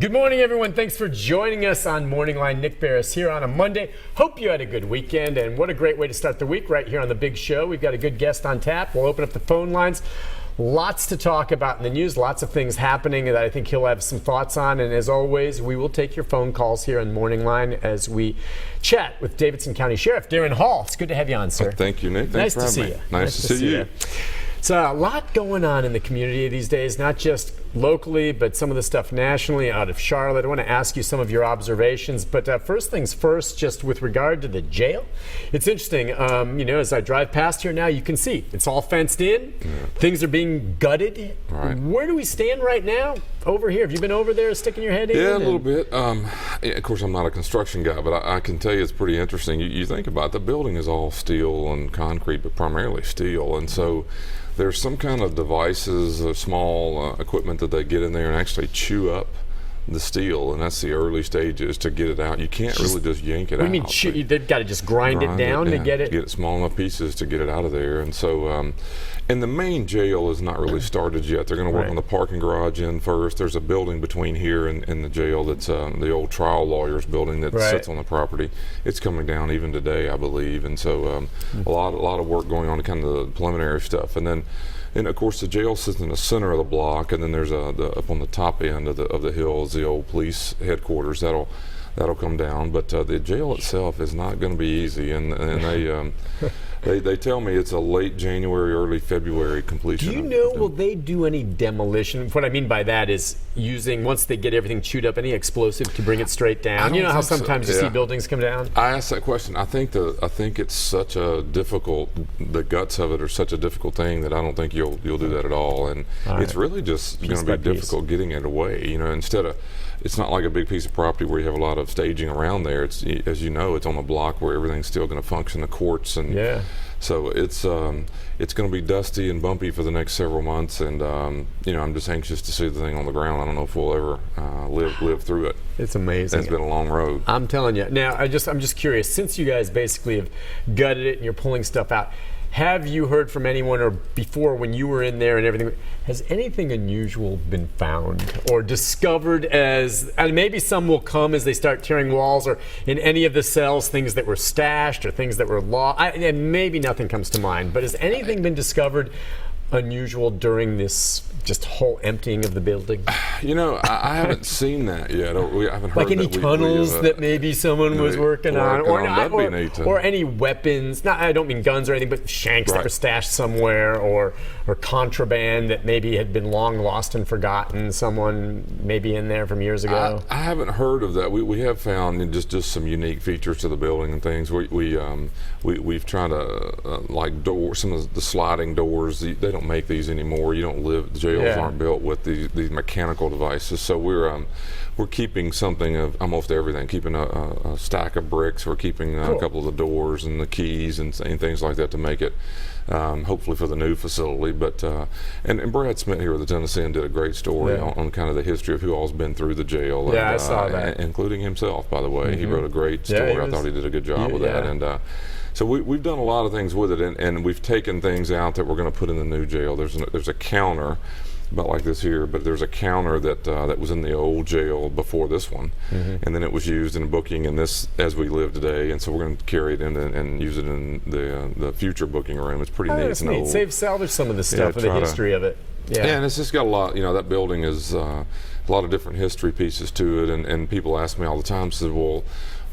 Good morning, everyone. Thanks for joining us on MorningLine. Nick Barris here on a Monday. Hope you had a good weekend, and what a great way to start the week right here on the big show. We've got a good guest on tap. We'll open up the phone lines. Lots to talk about in the news, lots of things happening that I think he'll have some thoughts on. And as always, we will take your phone calls here on MorningLine as we chat with Davidson County Sheriff Darren Hall. It's good to have you on, sir. Thank you, Nick. Nice Thanks to for see having you. me. Nice to see you. It's a lot going on in the community these days, not just locally, but some of the stuff nationally out of Charlotte. I want to ask you some of your observations, but first things first, just with regard to the jail. It's interesting, as I drive past here now, you can see it's all fenced in. Yeah. Things are being gutted. Right. Where do we stand right now over here? Have you been over there sticking your head in? Yeah, a little bit. Of course, I'm not a construction guy, but I can tell you it's pretty interesting. You think about it, the building is all steel and concrete, but primarily steel, and so there's some kind of devices or small equipment that they get in there and actually chew up the steel, and that's the early stages to get it out. You can't really just yank it out. What do you mean they've got to just grind it down to get it? Get it small enough pieces to get it out of there. And so, and the main jail is not really started yet. They're going to work on the parking garage in first. There's a building between here and the jail that's the old trial lawyers building that sits on the property. It's coming down even today, I believe. And so a lot of work going on, kind of the preliminary stuff. And of course, the jail sits in the center of the block, and then there's up on the top end of the hill is the old police headquarters. That'll come down, but the jail itself is not going to be easy, and they tell me it's a late January, early February completion. Do you know, will they do any demolition? What I mean by that is using, once they get everything chewed up, any explosive to bring it straight down? You know how sometimes you see buildings come down? I asked that question. I think it's such a difficult, the guts of it are such a difficult thing that I don't think you'll do that at all. And it's really just going to be difficult getting it away. Instead of, it's not like a big piece of property where you have a lot of staging around there. It's, as you know, it's on a block where everything's still going to function, the courts, and so it's going to be dusty and bumpy for the next several months, and I'm just anxious to see the thing on the ground. I don't know if we'll ever live through it. It's amazing. It's been a long road. I'm telling you. Now, I'm just curious. Since you guys basically have gutted it and you're pulling stuff out, have you heard from anyone, or before when you were in there and everything, has anything unusual been found or discovered and maybe some will come as they start tearing walls, or in any of the cells, things that were stashed or things that were lost? And maybe nothing comes to mind, but has anything been discovered unusual during this just whole emptying of the building? I haven't seen that yet. I haven't heard like any tunnels that maybe someone was working on, or any weapons. I don't mean guns or anything, but shanks that were stashed somewhere, or contraband that maybe had been long lost and forgotten. Someone maybe in there from years ago. I haven't heard of that. We have found just some unique features to the building and things. We've tried to like some of the sliding doors. They don't make these anymore. You don't live. The jails aren't built with these mechanical devices. So we're keeping something of almost everything. Keeping a stack of bricks. We're keeping a couple of the doors and the keys and things like that to make it. Hopefully for the new facility, but and Brad Smith here with the Tennessean did a great story on kind of the history of who all's been through the jail. Yeah, I saw that, including himself, by the way. He wrote a great story. I thought he did a good job with that, and so we've done a lot of things with it, and we've taken things out that we're going to put in the new jail. There's a counter about like this here, but there's a counter that was in the old jail before this one, and then it was used in booking in this as we live today, and so we're going to carry it in and use it in the future booking room. It's pretty neat. It's neat. Salvage some of the stuff and the history of it. Yeah, and it's just got a lot. That building is a lot of different history pieces to it, and people ask me all the time, said, well,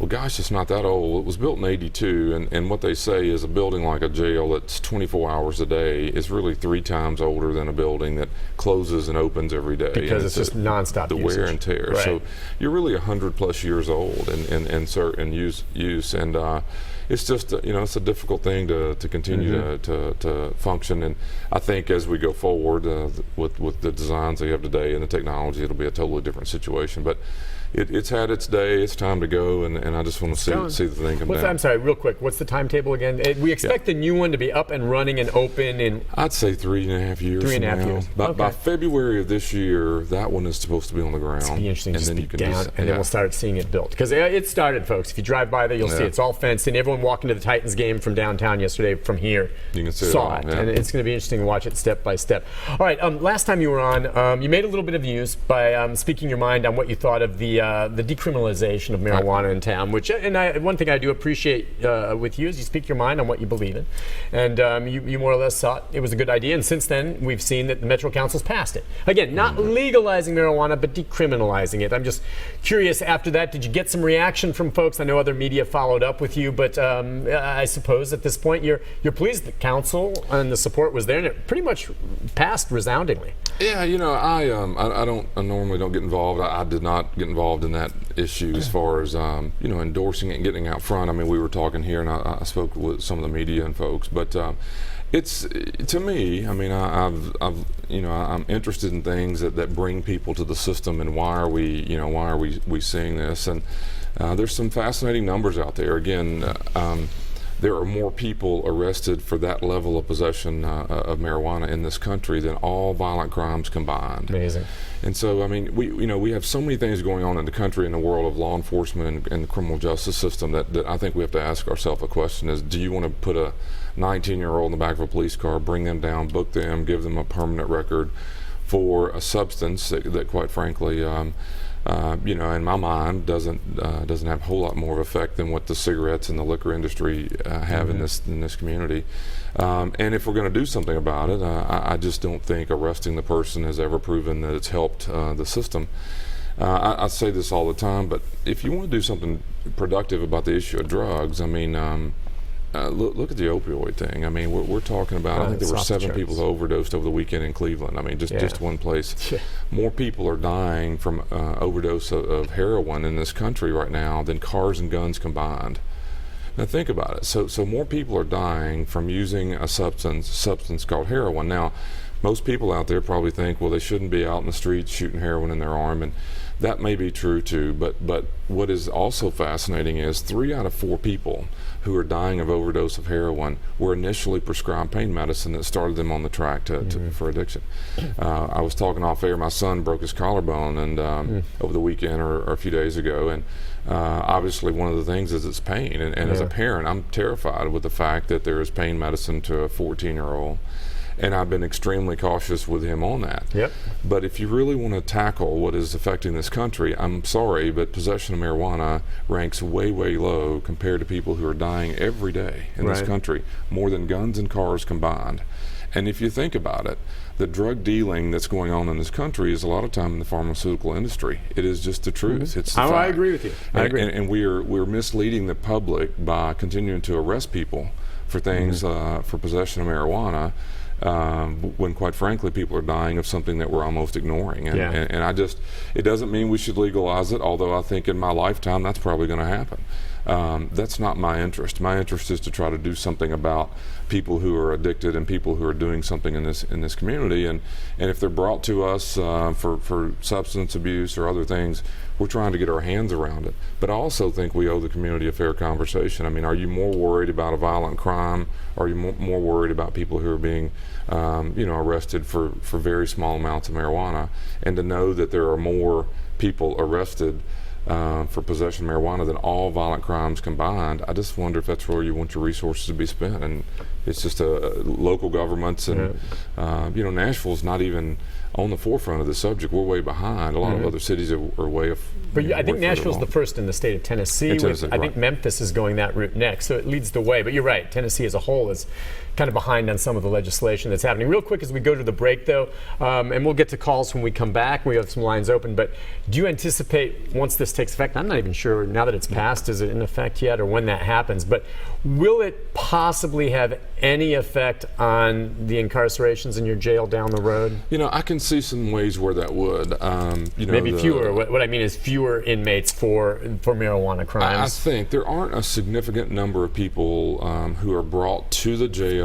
gosh, it's not that old. It was built in '82, and what they say is a building like a jail that's 24 hours a day is really 3 times older than a building that closes and opens every day. Because it's just nonstop the usage. Wear and tear. Right. So you're really 100+ years old and use, and it's just it's a difficult thing to continue to function. And I think as we go forward with the designs they have today and the technology, it'll be a totally different situation. But it's had its day. It's time to go, and and I just want to see the thing come down. I'm sorry, real quick. What's the timetable again? We expect the new one to be up and running and open in. I'd say 3.5 years. 3.5 years. By February of this year, that one is supposed to be on the ground. It'll be interesting and to then speak you can down, and then we'll start seeing it built. Because it started, folks. If you drive by there, you'll see it's all fenced in. Everyone walking to the Titans game from downtown yesterday from here you can see saw it. And it's going to be interesting to watch it step by step. All right, last time you were on, you made a little bit of news by speaking your mind on what you thought of the decriminalization of marijuana in town, which, one thing I do appreciate with you is you speak your mind on what you believe in. And you more or less thought it was a good idea. And since then, we've seen that the Metro Council's passed it. Again, not legalizing marijuana, but decriminalizing it. I'm just curious, after that, did you get some reaction from folks? I know other media followed up with you, but I suppose at this point you're pleased that council and the support was there, and it pretty much passed resoundingly. Yeah, I normally don't get involved. I did not get involved in that issue as far as endorsing it and getting out front. I mean, we were talking here, and I spoke with some of the media and folks, but it's, to me, I mean, I'm interested in things that bring people to the system, and why are we seeing this? And there's some fascinating numbers out there. Again, there are more people arrested for that level of possession of marijuana in this country than all violent crimes combined. Amazing. And so, I mean, we have so many things going on in the country, in the world of law enforcement and the criminal justice system, that I think we have to ask ourselves a question: is, do you want to put a 19-year-old in the back of a police car, bring them down, book them, give them a permanent record for a substance that quite frankly, in my mind, doesn't have a whole lot more of effect than what the cigarettes and the liquor industry have in this community. And if we're going to do something about it, I just don't think arresting the person has ever proven that it's helped the system. I say this all the time, but if you want to do something productive about the issue of drugs, I mean, look at the opioid thing. I mean, we're talking about, I think there were 7 people who overdosed over the weekend in Cleveland. I mean, just one place. More people are dying from overdose of heroin in this country right now than cars and guns combined. Now think about it. So more people are dying from using a substance called heroin. Now, most people out there probably think, well, they shouldn't be out in the streets shooting heroin in their arm, and that may be true too. But what is also fascinating is 3 out of 4 people who are dying of overdose of heroin were initially prescribed pain medicine that started them on the track for addiction. I was talking off air. My son broke his collarbone and over the weekend or a few days ago, and obviously one of the things is it's pain. And as a parent, I'm terrified with the fact that there is pain medicine to a 14-year-old. And I've been extremely cautious with him on that. Yep. But if you really want to tackle what is affecting this country, I'm sorry, but possession of marijuana ranks way, way low compared to people who are dying every day in this country, more than guns and cars combined. And if you think about it, the drug dealing that's going on in this country is a lot of time in the pharmaceutical industry. It is just the truth. It's the fact. I agree with you. I agree. And we're misleading the public by continuing to arrest people for things, for possession of marijuana, when quite frankly people are dying of something that we're almost ignoring. And I just, it doesn't mean we should legalize it, although I think in my lifetime that's probably going to happen. That's not my interest. My interest is to try to do something about people who are addicted and people who are doing something in this community. And if they're brought to us for substance abuse or other things, we're trying to get our hands around it. But I also think we owe the community a fair conversation. I mean, are you more worried about a violent crime? Or are you more worried about people who are being arrested for very small amounts of marijuana? And to know that there are more people arrested for possession of marijuana than all violent crimes combined, I just wonder if that's where you want your resources to be spent. And it's just local governments, and Nashville's not even on the forefront of the subject. We're way behind. A lot of other cities are way. But I think Nashville's the first in the state of Tennessee. I think Memphis is going that route next, so it leads the way. But you're right, Tennessee as a whole is kind of behind on some of the legislation that's happening. Real quick as we go to the break, though, and we'll get to calls when we come back. We have some lines open, but do you anticipate once this takes effect, I'm not even sure now that it's passed, is it in effect yet, or when that happens, but will it possibly have any effect on the incarcerations in your jail down the road? I can see some ways where that would. Maybe fewer. What I mean is fewer inmates for marijuana crimes. I think there aren't a significant number of people who are brought to the jail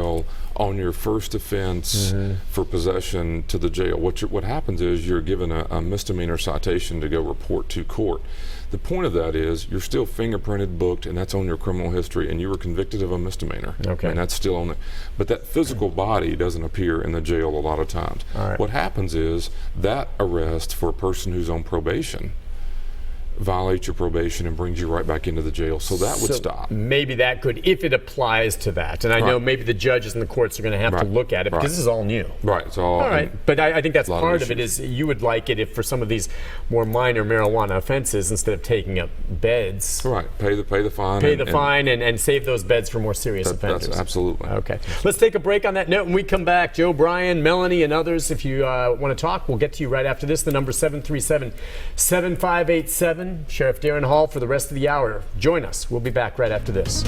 on your first offense for possession to the jail. What happens is you're given a misdemeanor citation to go report to court. The point of that is you're still fingerprinted, booked, and that's on your criminal history, and you were convicted of a misdemeanor. Okay. And that's still on it. But that physical body doesn't appear in the jail a lot of times. All right. What happens is that arrest for a person who's on probation violates your probation and brings you right back into the jail. So that would stop. Maybe that could, if it applies to that. And I know maybe the judges and the courts are going to have to look at it because this is all new. Right. It's all right. But I think that's part of it is you would like it if for some of these more minor marijuana offenses, instead of taking up beds. Right. Pay the fine. Pay the fine and save those beds for more serious offenders. That's absolutely. Okay. Let's take a break on that note. When we come back, Joe, Brian, Melanie, and others, if you want to talk, we'll get to you right after this. The number 737-7587. Sheriff Darren Hall for the rest of the hour. Join us. We'll be back right after this.